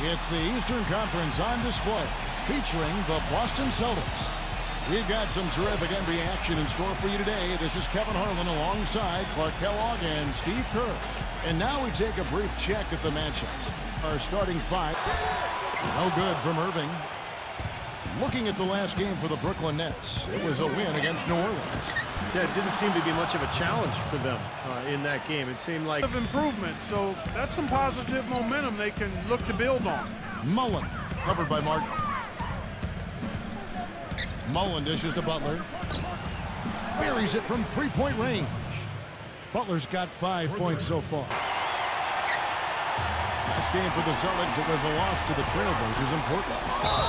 It's the Eastern Conference on display, featuring the Boston Celtics. We've got some terrific NBA action in store for you today. This is Kevin Harlan alongside Clark Kellogg and Steve Kerr. And now we take a brief check at the matchups. Our starting five, no good from Irving. Looking at the last game for the Brooklyn Nets, it was a win against New Orleans. Yeah, it didn't seem to be much of a challenge for them in that game. It seemed like improvement, so that's some positive momentum they can look to build on. Mullen, covered by Martin. Mullen dishes to Butler. Buries it from three-point range. Butler's got 5 points so far. Last game for the Celtics, it was a loss to the Trailblazers in Portland.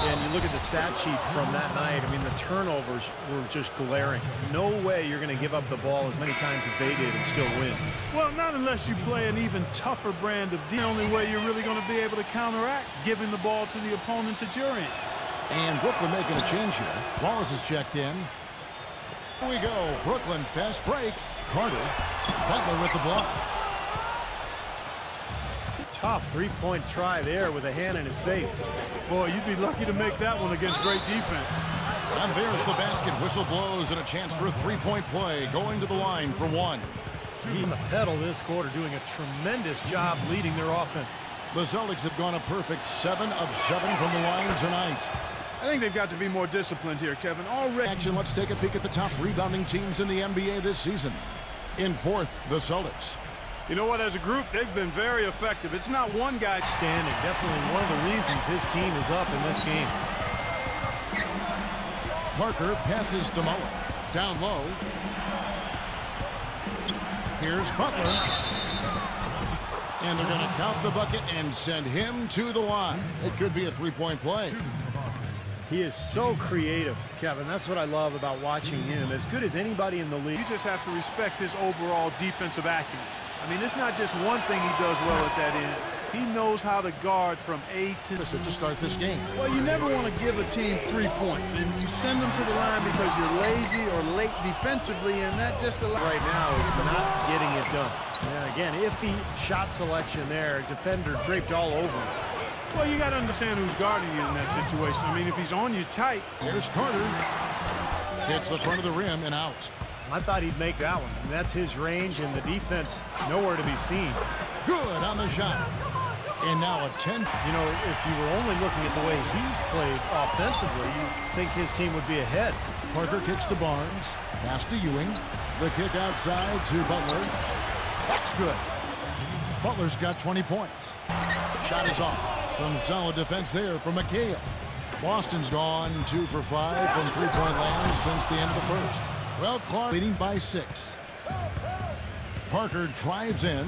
And you look at the stat sheet from that night, I mean, the turnovers were just glaring. No way you're going to give up the ball as many times as they did and still win. Well, not unless you play an even tougher brand of D. The only way you're really going to be able to counteract giving the ball to the opponent at your end. And Brooklyn making a change here. Wallace is checked in. Here we go. Brooklyn fast break. Carter. Butler with the block. Tough three-point try there with a hand in his face. Boy, you'd be lucky to make that one against great defense. And there's the basket. Whistle blows and a chance for a three-point play. Going to the line for one. He on the pedal this quarter, doing a tremendous job leading their offense. The Celtics have gone a perfect 7 of 7 from the line tonight. I think they've got to be more disciplined here, Kevin. Already. Action. Let's take a peek at the top rebounding teams in the NBA this season. In fourth, the Celtics. You know what? As a group, they've been very effective. It's not one guy standing. Definitely one of the reasons his team is up in this game. Parker passes to Mullen. Down low. Here's Butler. And they're going to count the bucket and send him to the line. It could be a three-point play. He is so creative, Kevin. That's what I love about watching him. As good as anybody in the league. You just have to respect his overall defensive acumen. I mean, it's not just one thing he does well at that end. He knows how to guard from A to Z. To start this game. Well, you never want to give a team 3 points, and you send them to the line because you're lazy or late defensively, and that just allows. Right now, it's not getting it done. Yeah, again, iffy shot selection there. Defender draped all over him. Well, you got to understand who's guarding you in that situation. I mean, if he's on you tight. Here's Carter. Hits the front of the rim and out. I thought he'd make that one. And that's his range, and the defense nowhere to be seen. Good on the shot. And now a 10. You know, if you were only looking at the way he's played offensively, you'd think his team would be ahead. Parker kicks to Barnes. Pass to Ewing. The kick outside to Butler. That's good. Butler's got 20 points. Shot is off. Some solid defense there from McHale. Boston's gone 2 for 5 from three-point land since the end of the first. Well, Clark leading by 6. Parker drives in.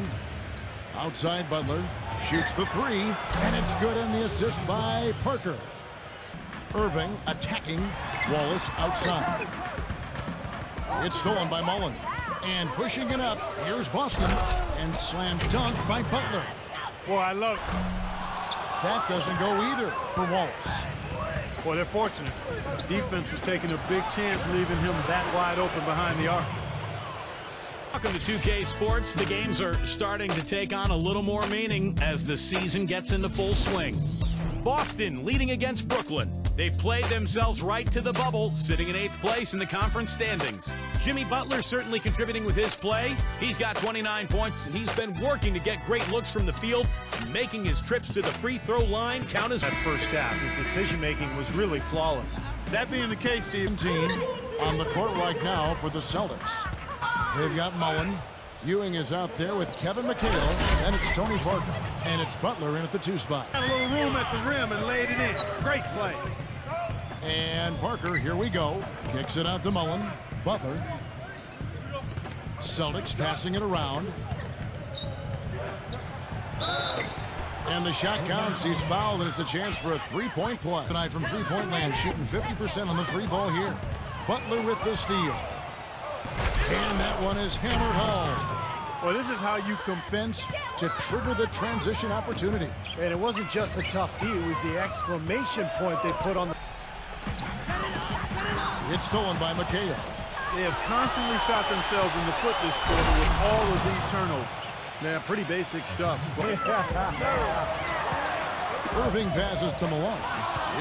Outside Butler. Shoots the 3. And it's good, and the assist by Parker. Irving attacking. Wallace outside. It's stolen by Mullen. And pushing it up. Here's Boston. And slam dunk by Butler. Boy, I love it. That doesn't go either for Wallace. Boy, they're fortunate. Defense was taking a big chance, leaving him that wide open behind the arc. Welcome to 2K Sports. The games are starting to take on a little more meaning as the season gets into full swing. Boston leading against Brooklyn. They played themselves right to the bubble, sitting in 8th place in the conference standings. Jimmy Butler certainly contributing with his play. He's got 29 points, and he's been working to get great looks from the field, making his trips to the free throw line count as that first half. His decision-making was really flawless. That being the case, Steve. Team on the court right now for the Celtics. They've got Mullen. Ewing is out there with Kevin McHale, and it's Tony Parker. And it's Butler in at the 2 spot. Got a little room at the rim and laid it in. Great play. And Parker, here we go. Kicks it out to Mullen. Butler. Celtics passing it around. And the shot counts. He's fouled, and it's a chance for a three-point play. Tonight from three-point land, shooting 50% on the free ball here. Butler with the steal. And that one is hammered home. Well, this is how you fence to trigger the transition opportunity. And it wasn't just the tough D, it was the exclamation point they put on the... It's stolen by McHale. They have constantly shot themselves in the foot this quarter with all of these turnovers. Yeah, pretty basic stuff. Irving passes to Malone.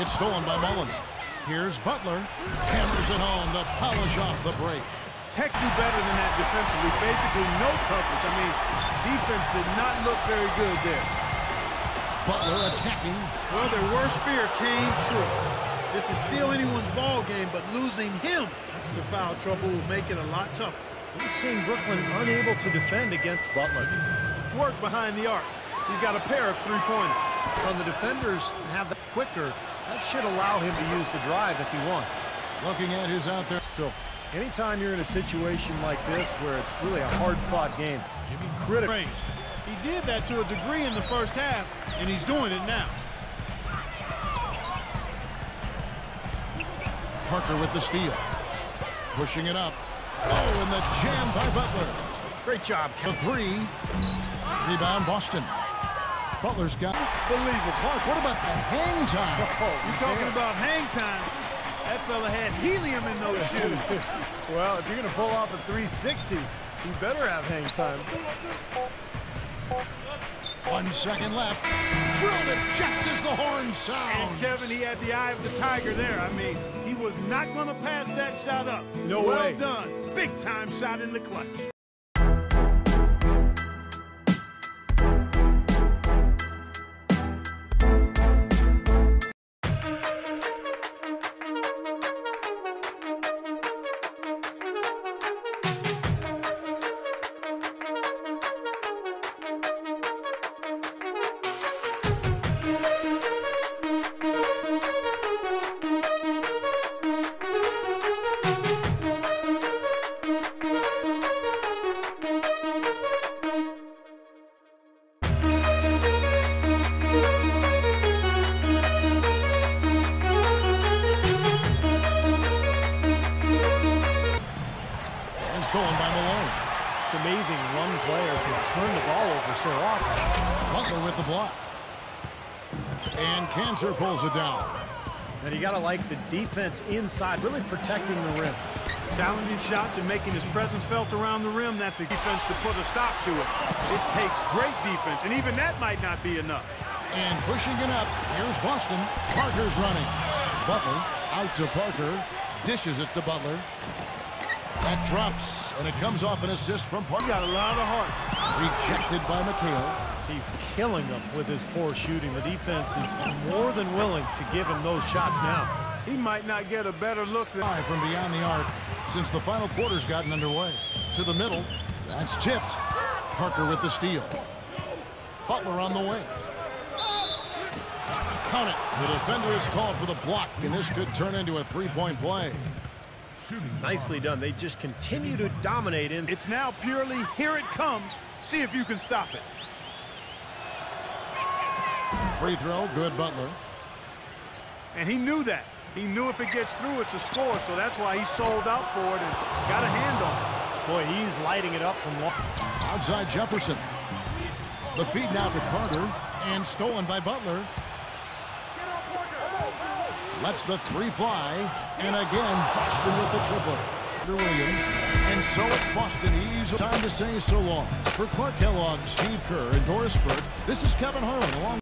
It's stolen by Mullen. Here's Butler. Hammers it home to polish off the break. Tech do better than that defensively. Basically no coverage. I mean, defense did not look very good there. Butler attacking. Well, their worst fear came true. This is still anyone's ball game, but losing him to foul trouble will make it a lot tougher. We've seen Brooklyn unable to defend against Butler. Work behind the arc. He's got a pair of three-pointers. When the defenders have the quicker, that should allow him to use the drive if he wants. Looking at his out there. So, anytime you're in a situation like this where it's really a hard-fought game, critical. He did that to a degree in the first half, and he's doing it now. Parker with the steal. Pushing it up. Oh, and the jam by Butler. Great job. The three. Rebound, Boston. Butler's got Believable. Clark, what about the hang time? You're talking about hang time. That fella had helium in those shoes. Well, if you're going to pull off a 360, you better have hang time. 1 second left. Drilled it just as the horn sounds. And Kevin, he had the eye of the tiger there. I mean, he was not going to pass that shot up. No way. Well done. Big time shot in the clutch. Stolen by Malone. It's amazing one player can turn the ball over so often. Butler with the block. And Cantor pulls it down. And you got to like the defense inside, really protecting the rim. Challenging shots and making his presence felt around the rim. That's a defense to put a stop to it. It takes great defense, and even that might not be enough. And pushing it up, here's Boston. Parker's running. Butler out to Parker. Dishes it to Butler. That drops, and it comes off an assist from Parker. He's got a lot of heart. Rejected by McHale. He's killing them with his poor shooting. The defense is more than willing to give him those shots now. He might not get a better look than... From beyond the arc since the final quarter's gotten underway. To the middle. That's tipped. Parker with the steal. Butler on the wing. Count it. The defender is called for the block, and this could turn into a three-point play. Nicely done. They just continue to dominate. It's now purely, here it comes. See if you can stop it. Free throw, good Butler. And he knew that. He knew if it gets through, it's a score, so that's why he sold out for it and got a hand on it. Boy, he's lighting it up from long. Outside Jefferson. The feed now to Carter, and stolen by Butler. Lets the three fly, and again, Boston with the triple. Williams, and so it's Boston easy. Time to say so long. For Clark Kellogg, Steve Kerr, and Doris Burke, this is Kevin Harlan along.